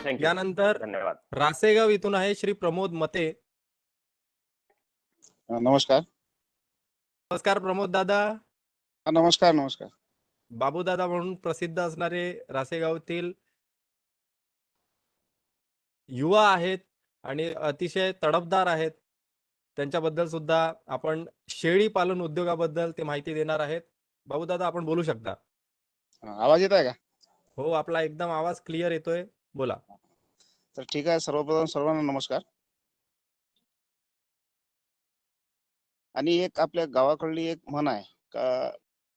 Thank you. यानंतर धन्यवाद. रासेगाव इथून आहे श्री प्रमोद मते. नमस्कार. नमस्कार प्रमोद दादा. नमस्कार. नमस्कार. बाबू दादा म्हणून प्रसिद्ध असणारे रासेगावतील युवा आहेत आणि अतिशय तडफदार आहेत. त्यांच्याबद्दल सुद्धा आपण शेळी पालन उद्योगाबद्दल ते माहिती देणार आहेत. बाबू दादा आपण बोलू शकता. आवाज येत आहे का? हो, आपला एकदम आवाज क्लिअर येतोय, बोला. तर ठीक आहे. सर्वप्रथम सर्वांना नमस्कार. आणि एक आपल्या गावाकडली एक म्हण आहे का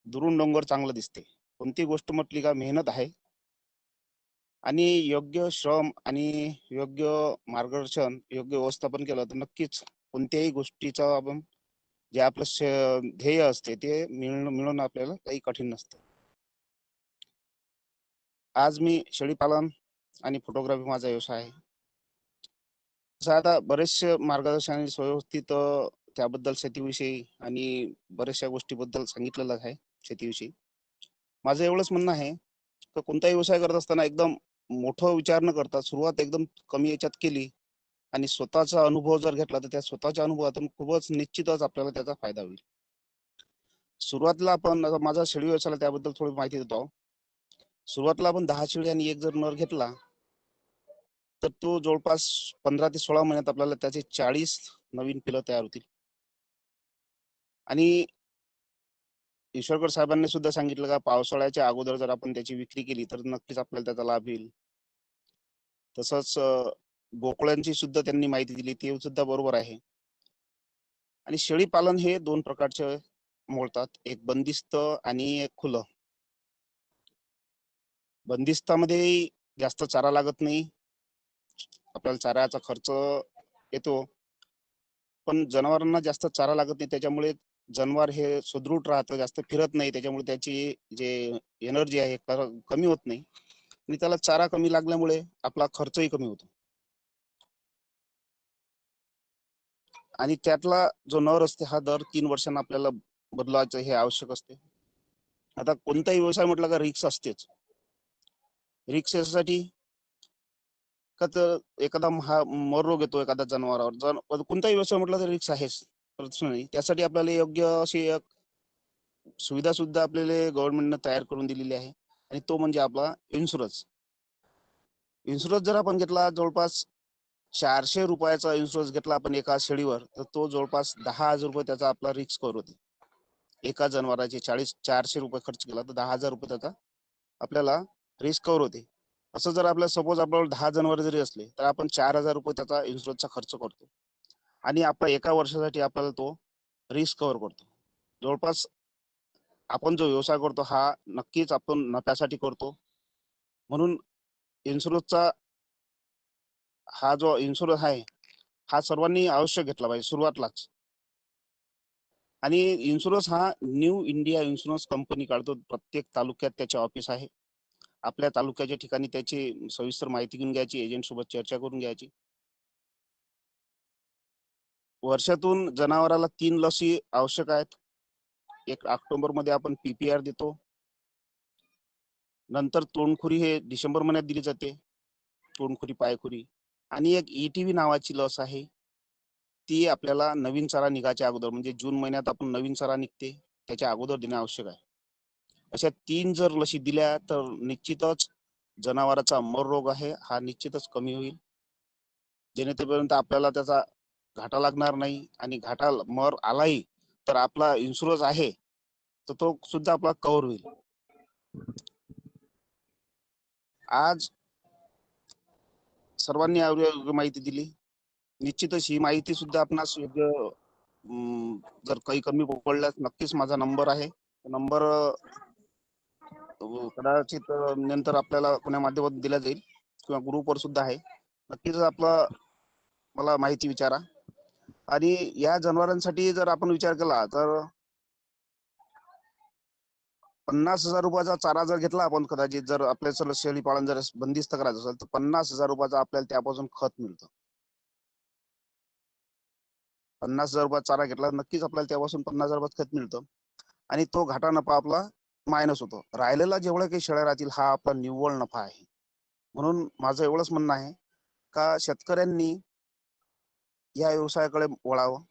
दुरून डोंगर चांगलं दिसते. कोणती गोष्ट म्हटली का मेहनत आहे आणि योग्य श्रम आणि योग्य मार्गदर्शन, योग्य व्यवस्थापन केलं तर नक्कीच कोणत्याही गोष्टीचं आपण जे आपलं ध्येय असते ते मिळवणं आपल्याला काही कठीण नसते. आज मी शेळीपालन आणि फोटोग्राफी माझा व्यवसाय आहे. तसं आता बरेचसे मार्गदर्शन आणि व्यवस्थित त्याबद्दल शेतीविषयी आणि बऱ्याचशा गोष्टीबद्दल सांगितलेलं आहे शेतीविषयी. माझं एवढंच म्हणणं आहे तर कोणताही व्यवसाय करत असताना एकदम मोठं विचार न करता सुरुवात एकदम कमी याच्यात केली आणि स्वतःचा अनुभव जर घेतला तर त्या स्वतःच्या अनुभवातून खूपच निश्चितच आपल्याला त्याचा फायदा होईल. सुरुवातीला आपण माझा शेळी व्यवसायाला त्याबद्दल थोडी माहिती देतो. सुरुवातीला आपण 10 शेळी आणि एक जर नर घेतला तर तो जवळपास 15 ते 16 महिन्यात आपल्याला त्याचे 40 नवीन पिलं तयार होतील. आणि ईश्वरकर साहेबांनी सुद्धा सांगितलं का पावसाळ्याच्या अगोदर जर आपण त्याची विक्री केली तर नक्कीच आपल्याला त्याचा लाभ येईल. तसंच बोकळ्यांची सुद्धा त्यांनी माहिती दिली, ते सुद्धा बरोबर आहे. आणि शेळी पालन हे 2 प्रकारचे मोडतात, एक बंदिस्त आणि एक खुलं. बंदिस्तामध्ये जास्त चारा लागत नाही, आपल्याला चाऱ्याचा खर्च येतो, पण जनावरांना जास्त चारा लागत नाही, त्याच्यामुळे जनावर हे सुदृढ राहतं, जास्त फिरत नाही, त्याच्यामुळे त्याची जे एनर्जी आहे कमी होत नाही आणि त्याला चारा कमी लागल्यामुळे आपला खर्चही कमी होतो. आणि त्यातला जो नर असते हा दर 3 वर्षांना आपल्याला बदलायचं हे आवश्यक असते. आता कोणताही व्यवसाय म्हटलं का रिक्स असतेच. रिक्स यासाठी का तर एखादा मर रोग येतो एखाद्या जनावरावर, कोणताही व्यवसाय म्हटलं तर रिक्स आहेच, प्रश्न नाही. त्यासाठी आपल्याला योग्य अशी एक सुविधा सुद्धा आपल्याला गव्हर्नमेंटने तयार करून दिलेली आहे आणि तो म्हणजे आपला इन्शुरन्स. इन्शुरन्स जर आपण घेतला, जवळपास 400 रुपयाचा इन्शुरन्स घेतला आपण एका शेळीवर, तर तो जवळपास 10,000 रुपये त्याचा आपला रिक्स कव्हर होते. एका जनावराचे 400 रुपये खर्च केला तर 10,000 रुपये त्याचा आपल्याला रिस्क कव्हर होते. असं जर आपल्याला सपोज आपल्याला 10 जनावर जरी असले तर आपण 4,000 रुपये त्याचा इन्शुरन्सचा खर्च करतो आणि आपला एका वर्षासाठी आपल्याला तो रिस्क कव्हर करतो. जवळपास आपण जो व्यवसाय करतो हा नक्कीच आपण नफ्यासाठी करतो, म्हणून इन्शुरन्सचा हा जो इन्शुरन्स आहे हा सर्वांनी आवश्यक घेतला पाहिजे सुरुवातलाच. आणि इन्शुरन्स हा न्यू इंडिया इन्शुरन्स कंपनी काढतो. प्रत्येक तालुक्यात त्याचे ऑफिस आहे. आपल्या तालुक्याच्या ठिकाणी त्याची सविस्तर माहिती घेऊन घ्यायची, एजंट सोबत चर्चा करून घ्यायची. वर्षातून जनावराला 3 लसी आवश्यक आहेत. एक ऑक्टोबर मध्ये आपण PPR देतो, नंतर तोंडखुरी हे डिसेंबर महिन्यात दिली जाते, तोंडखुरी पायखुरी, आणि एक ETV नावाची लस आहे, ती आपल्याला नवीन चारा निघायच्या अगोदर, म्हणजे जून महिन्यात आपण नवीन चारा निघते त्याच्या अगोदर देणे आवश्यक आहे. अशा 3 जर लसी दिल्या तर निश्चितच जनावराचा मर रोग आहे हा निश्चितच कमी होईल, जेणेपर्यंत आपल्याला त्याचा घाटा लागणार नाही. आणि घाटा मर आलाही तर आपला इन्शुरन्स आहे तर तो सुद्धा आपला कव्हर होईल. आज सर्वांनी योग्य माहिती दिली. निश्चितच ही माहिती सुद्धा आपणास योग्य जर काही कमी पडल्यास नक्कीच माझा नंबर आहे, नंबर कदाचित नंतर आपल्याला कोणा माध्यमातून दिला जाईल किंवा ग्रुपवर सुद्धा आहे. नक्कीच आपला मला माहिती विचारा. आणि या जनावरांसाठी जर आपण विचार केला तर 50,000 रुपयाचा चारा जर घेतला आपण, कदाचित जर आपल्या शेळी पालन जर बंदिस्त करायचं असेल तर 50,000 रुपयाचा आपल्याला त्यापासून खत मिळतं. 50,000 रुपयाचा चारा घेतला नक्कीच आपल्याला त्यापासून 50,000 रुपयात खत मिळतं आणि तो घाटा नफा आपला मायनस होतो. राहिलेला जेवढ्या काही शेळ्या राहतील हा आपला निव्वळ नफा आहे. म्हणून माझं एवढंच म्हणणं आहे का शेतकऱ्यांनी या व्यवसायाकडे वळावं,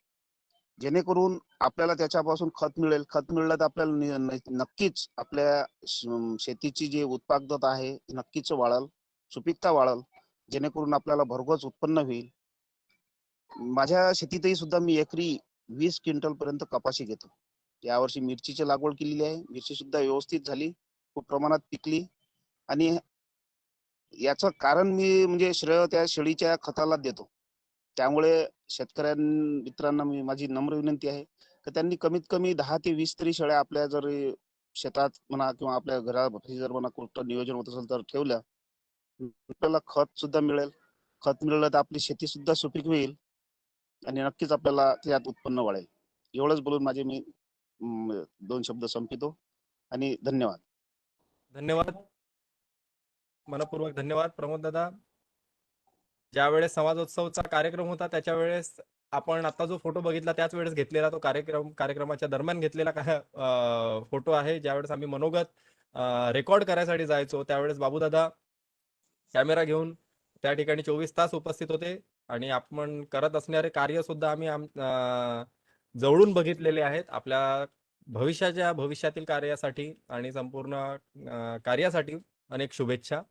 जेणेकरून आपल्याला त्याच्यापासून खत मिळेल. खत मिळलं तर आपल्याला नक्कीच आपल्या शेतीची जी उत्पादकता आहे ती नक्कीच वाढल, सुपीकता वाढल, जेणेकरून आपल्याला भरघोस उत्पन्न होईल. माझ्या शेतीतही सुद्धा मी एकरी 20 क्विंटल पर्यंत कपाशी घेतो. यावर्षी मिरचीची लागवड केलेली आहे. मिरची सुद्धा व्यवस्थित झाली, खूप प्रमाणात पिकली. आणि याचं कारण मी म्हणजे श्रेय त्या शेळीच्या खताला देतो. त्यामुळे मित्रांना माझी नम्र विनंती आहे की त्यांनी कमीत कमी 10 ते 20 तरी शेळ्या आपल्या जर शेतात म्हणा किंवा आपल्या घरापाशी जर म्हणा कुठं नियोजन होत असेल तर ठेवल्या, आपल्याला खत सुद्धा मिळेल. खत मिळालं तर आपली शेती सुद्धा सुपीक होईल आणि नक्कीच आपल्याला त्यात उत्पन्न वाढेल. एवढंच बोलून माझे मी 2 शब्द संपवितो आणि धन्यवाद. धन्यवाद. मनपूर्वक धन्यवाद प्रमोद दादा. ज्यावेळेस समाजोत्सवचा कार्यक्रम होता त्याच्या वेळेस आपण आता जो फोटो बघितला त्याच वेळेस घेतलेला तो कार्यक्रमाच्या दरम्यान घेतलेला फोटो आहे. ज्यावेळेस आम्ही मनोगत रेकॉर्ड करायसाठी जायचो त्यावेळेस बाबूदादा कॅमेरा घेऊन त्या ठिकाणी 24 तास उपस्थित होते आणि आपण करत असणारे कार्य सुद्धा आम्ही जवळून बघितलेले आहेत. आपल्या भविष्यातील कार्यासाठी आणि संपूर्ण कार्यासाठी अनेक शुभेच्छा.